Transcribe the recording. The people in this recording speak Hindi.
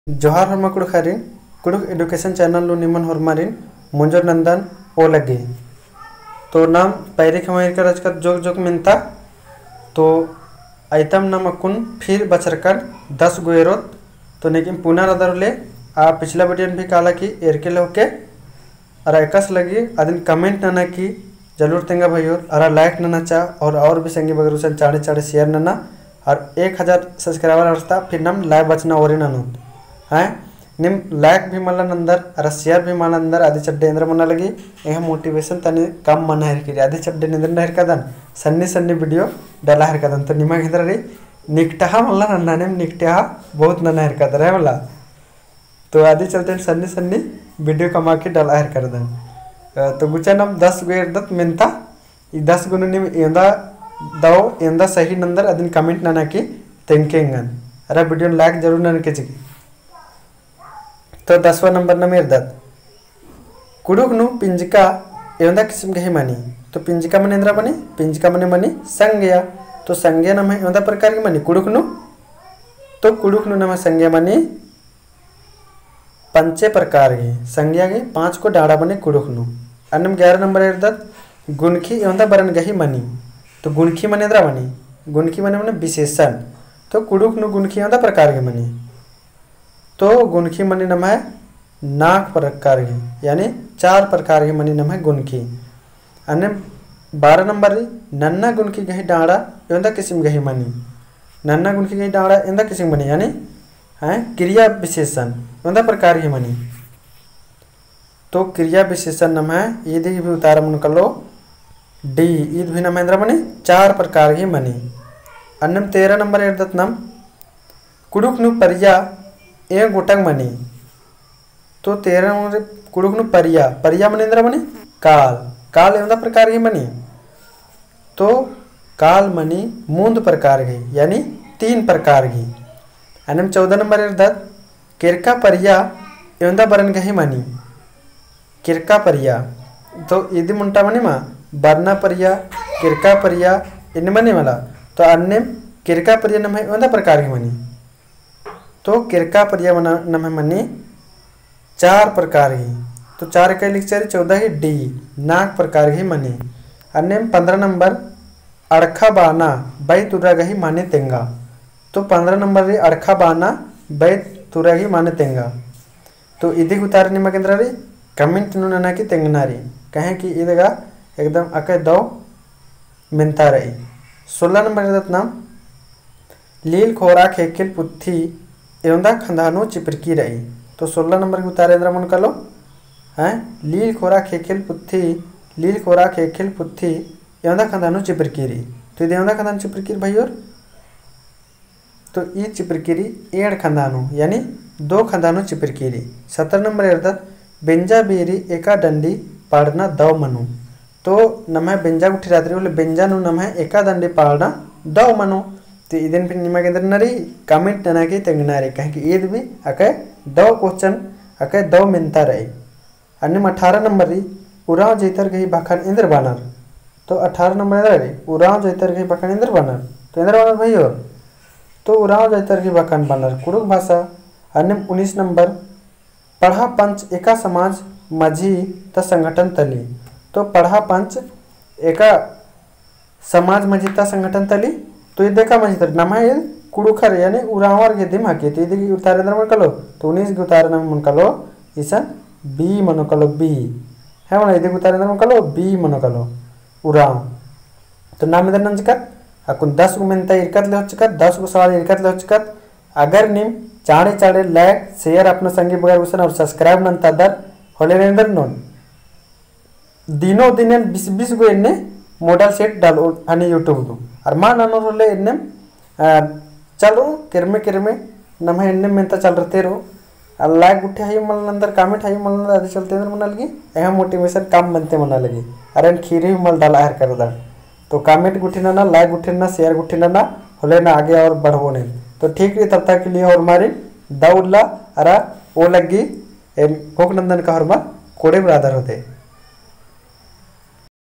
जोहार हरमा कुड़खारिन कुड़ुक एडुकेशन चैनल लो निमन हरमारिन मुंजर नंदन ओ लगे तो नाम पैरे खमायर कर अजकर जोग जोग मिनता तो आइटम नम अकुन फिर बचर कर 10 गोयरोत तो लेकिन पुनः रदरले आ पिछला वीडियो भी काला की एरके होके अरा एकस लगी अदिन कमेंट नना की जरूर तेंगा भाइयोर अरा लाइक नना चा और भी संगी बगर उसन चाड़े चाड़े शेयर नना और 1000 सब्सक्राइबर रस्ता फिर नम लाइव बचना और ननोत हैं निम लाइक भी मल्ला अंदर अरा शेयर भी मन अंदर आदि चड्डे इंद्र मन लगी यह मोटिवेशन तने कम मन हर की आदि चड्डे निंद्र हर कदन सन्नी सन्नी वीडियो डाला हर कदन तो निमा हिंद्र रे निकटा मल्ला नन्ना निम निकटा बहुत नन्ना हर कदर है वाला तो आदि चलते सन्नी सन्नी वीडियो कमा के डाला हर कदन तो गुचा नम 10 गुएर दत मिनता 10 गुण निम इंदा दो इंदा सही नंदर अदिन कमेंट नना की तेंकेंगन अरा वीडियो लाइक जरूर नन के जी तो 10वां नंबर न मेर दत कुड़ुक नु पिंजका एवंदा किस्म के मनी तो पिंजका मने इंद्रा बनी पिंजका मने मनी संज्ञा तो संज्ञा नम है एवंदा प्रकार की मनी कुड़ुक नु तो कुड़ुक नु नम संज्ञा मनी पंचे प्रकार की संज्ञा के 5 को डाड़ा बने कुड़ुक नु अन्नम 11 नंबर एर दत गुणखी एवंदा बरन गही मनी तो गुणखी मने इंद्रा बनी गुणखी मने विशेषण तो कुड़ुक नु गुणखी एवंदा प्रकार के मनी तो गुणखी मनी नम है नाक प्रकार की यानी 4 प्रकार की मनी नम है गुणखी अन्य 12 नंबर नन्ना गुणखी गही डाड़ा एवं किस्म गही मनी नन्ना गुणखी गही डाड़ा एवं किस्म मनी यानी है क्रिया विशेषण एवं प्रकार की मनी तो क्रिया विशेषण नम है ईद भी उतार मन कलो डी ईद भी नम इंद्र मनी 4 प्रकार की मनी अन्य 13 नंबर एर्दत नम कुड़ुक नु परिया ए गोटक मनी तो 13 नंबर कुड़ुक नु परिया परिया मनी इंद्र मनी काल काल एवं प्रकार की मनी तो काल मनी मूंद प्रकार की यानी 3 प्रकार की अन्य 14 नंबर दत किरका परिया एवं बरन गही मनी किरका परिया तो इदी मुंटा मनी मा बरना परिया किरका परिया इन मनी वाला तो अन्य किरका परिया नम है एवं प्रकार की मनी तो किरका परिया नम मनी 4 प्रकार की तो 4 का लिख 14 ही डी नाक प्रकार की मनी अन्य 15 नंबर अड़खा बाना बै तुरा गही माने तेंगा तो 15 नंबर रे अड़खा बाना बै तुरा ही माने तेंगा तो इदी उतार निमक इंद्र रे कमेंट नुना की तेंगनारी कहें कि इदगा एकदम अके दो मिनता रही 16 नंबर नाम लील खोराक हेकिल पुत्थी एवं खंदानो चिपरकी रही तो 16 नंबर के उतारे इंद्र मन कलो हैं लील खोरा खेखिल पुत्थी लील खोरा खेखिल पुत्थी एवं खंदानो चिपरकी रही तो ये एवं खंदानो चिपरकी भाई और तो ये चिपरकी एड़ खंदानो यानी 2 खंदानो चिपरकी 17 नंबर एर्दत बेंजा बेरी एका डंडी पाड़ना दव मनु तो नम है बेंजा उठी रात्रि बोले बेंजा नु नम है एका डंडी पाड़ना दव मनु तो इधन फिर निमा के अंदर नरी कमेंट नना के तेंगनारे कहे कि ईद भी अके 2 क्वेश्चन अके 2 मिनता रही अन्य 18 नंबर री उराव जैतर गई बखन इंद्र बानर तो 18 नंबर रे उराव जैतर गई बखन इंद्र बानर तो इंद्र बानर भाई और तो उराव जैतर गई बखन बानर कुड़ुक भाषा अन्य 19 नंबर पढ़ा पंच एका समाज माझी त संगठन तली तो पढ़ा पंच एका समाज माझी त संगठन तली तो ये देखा मजी नाम है कुड़ुखर यानी उरावर के दिम हके तो इधर उतारे अंदर मन कलो तो 19 के उतारे नम मन कलो इसन बी मनो कलो बी है मन इधर उतारे अंदर मन कलो बी मनो कलो उराव तो नाम इधर नंज कर अकुन 10 को मिनता इरकत ले होचकत 10 को सवाल इरकत ले होचकत अगर निम चाड़े चाड़े लाइक शेयर अपना संगी बगर उसन और सब्सक्राइब नंता दर होले रेंदर नोन दिनो दिन 20 गो इन्ने मॉडल सेट डालो अनि यूट्यूब दो और मान अनोर होले इन्ने चलो किरमे किरमे नम है इन्ने मेंता चल रहते रो और लाइक उठे हाई मन अंदर कमेंट हाई मन अंदर आदि चलते अंदर मना लगी यह मोटिवेशन काम बनते मना लगी अरे खीरे मल डाला हर कर दर तो कमेंट गुठी ना लाइक गुठी ना शेयर गुठी ना होले ना आगे और बढ़ो नहीं तो ठीक है तब तक के लिए और हमारी दौड़ला अरा वो लगी भोग नंदन का हरमा कोड़े बरादर होते।